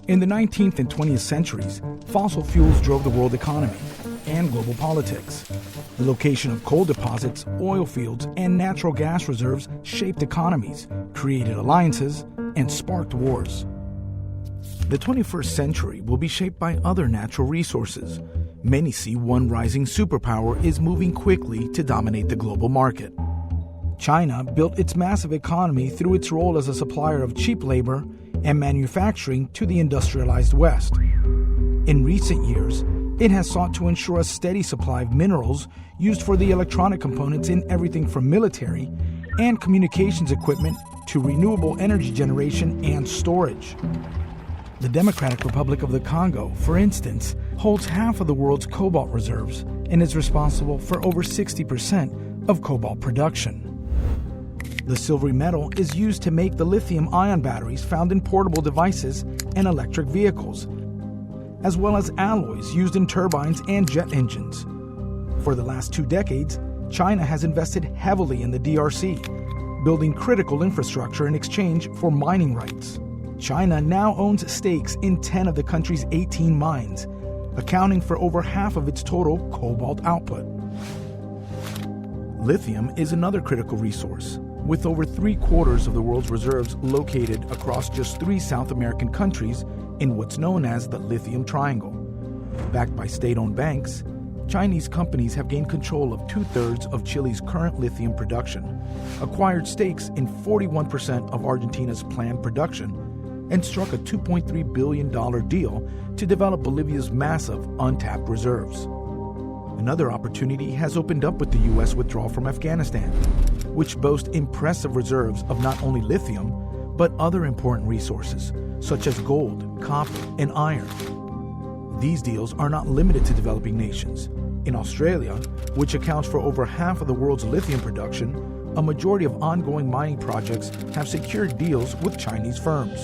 In the 19th and 20th centuries, fossil fuels drove the world economy and global politics. The location of coal deposits, oil fields, and natural gas reserves shaped economies, created alliances, and sparked wars. The 21st century will be shaped by other natural resources. Many see one rising superpower is moving quickly to dominate the global market. China built its massive economy through its role as a supplier of cheap labor and manufacturing to the industrialized West. In recent years, it has sought to ensure a steady supply of minerals used for the electronic components in everything from military and communications equipment to renewable energy generation and storage. The Democratic Republic of the Congo, for instance, holds half of the world's cobalt reserves and is responsible for over 60% of cobalt production. The silvery metal is used to make the lithium-ion batteries found in portable devices and electric vehicles, as well as alloys used in turbines and jet engines. For the last 2 decades, China has invested heavily in the DRC, building critical infrastructure in exchange for mining rights. China now owns stakes in 10 of the country's 18 mines, accounting for over half of its total cobalt output. Lithium is another critical resource, with over 3/4 of the world's reserves located across just 3 South American countries in what's known as the Lithium Triangle. Backed by state-owned banks, Chinese companies have gained control of 2/3 of Chile's current lithium production, acquired stakes in 41% of Argentina's planned production, and struck a $2.3 billion deal to develop Bolivia's massive untapped reserves. Another opportunity has opened up with the U.S. withdrawal from Afghanistan, which boasts impressive reserves of not only lithium, but other important resources, such as gold, copper, and iron. These deals are not limited to developing nations. In Australia, which accounts for over half of the world's lithium production, a majority of ongoing mining projects have secured deals with Chinese firms.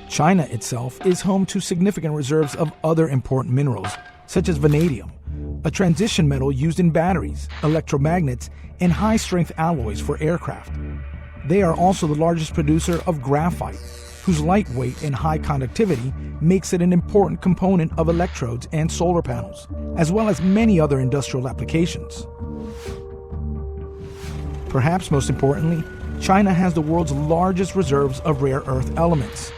China itself is home to significant reserves of other important minerals, such as vanadium, a transition metal used in batteries, electromagnets, and high-strength alloys for aircraft. They are also the largest producer of graphite, whose lightweight and high conductivity makes it an important component of electrodes and solar panels, as well as many other industrial applications. Perhaps most importantly, China has the world's largest reserves of rare earth elements.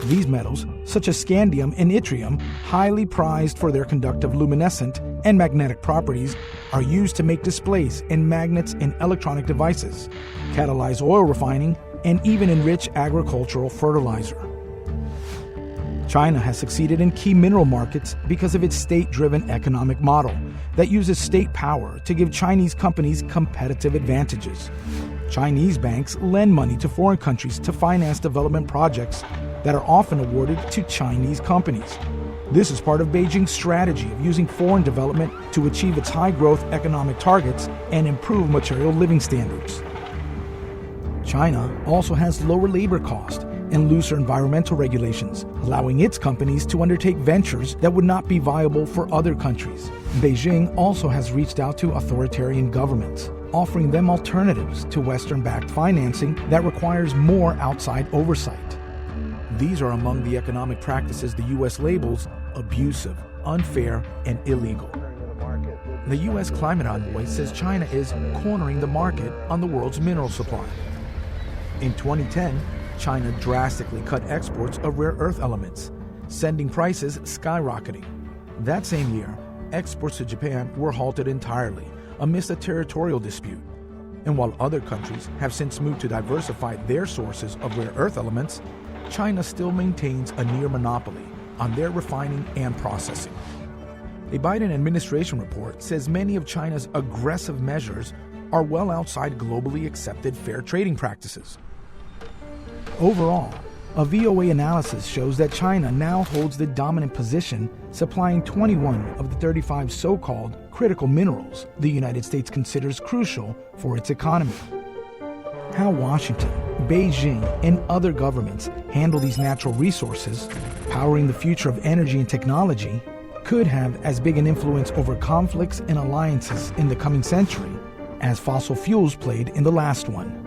These metals, such as scandium and yttrium, highly prized for their conductive luminescent and magnetic properties, are used to make displays and magnets in electronic devices, catalyze oil refining, and even enrich agricultural fertilizer. China has succeeded in key mineral markets because of its state-driven economic model that uses state power to give Chinese companies competitive advantages. Chinese banks lend money to foreign countries to finance development projects that are often awarded to Chinese companies. This is part of Beijing's strategy of using foreign development to achieve its high-growth economic targets and improve material living standards. China also has lower labor costs and looser environmental regulations, allowing its companies to undertake ventures that would not be viable for other countries. Beijing also has reached out to authoritarian governments, offering them alternatives to Western-backed financing that requires more outside oversight. These are among the economic practices the U.S. labels abusive, unfair, and illegal. The U.S. climate envoy says China is cornering the market on the world's mineral supply. In 2010, China drastically cut exports of rare earth elements, sending prices skyrocketing. That same year, exports to Japan were halted entirely amidst a territorial dispute. And while other countries have since moved to diversify their sources of rare earth elements, China still maintains a near monopoly on their refining and processing. A Biden administration report says many of China's aggressive measures are well outside globally accepted fair trading practices. Overall, a VOA analysis shows that China now holds the dominant position, supplying 21 of the 35 so-called critical minerals the United States considers crucial for its economy. How Washington, Beijing, and other governments handle these natural resources, powering the future of energy and technology, could have as big an influence over conflicts and alliances in the coming century as fossil fuels played in the last one.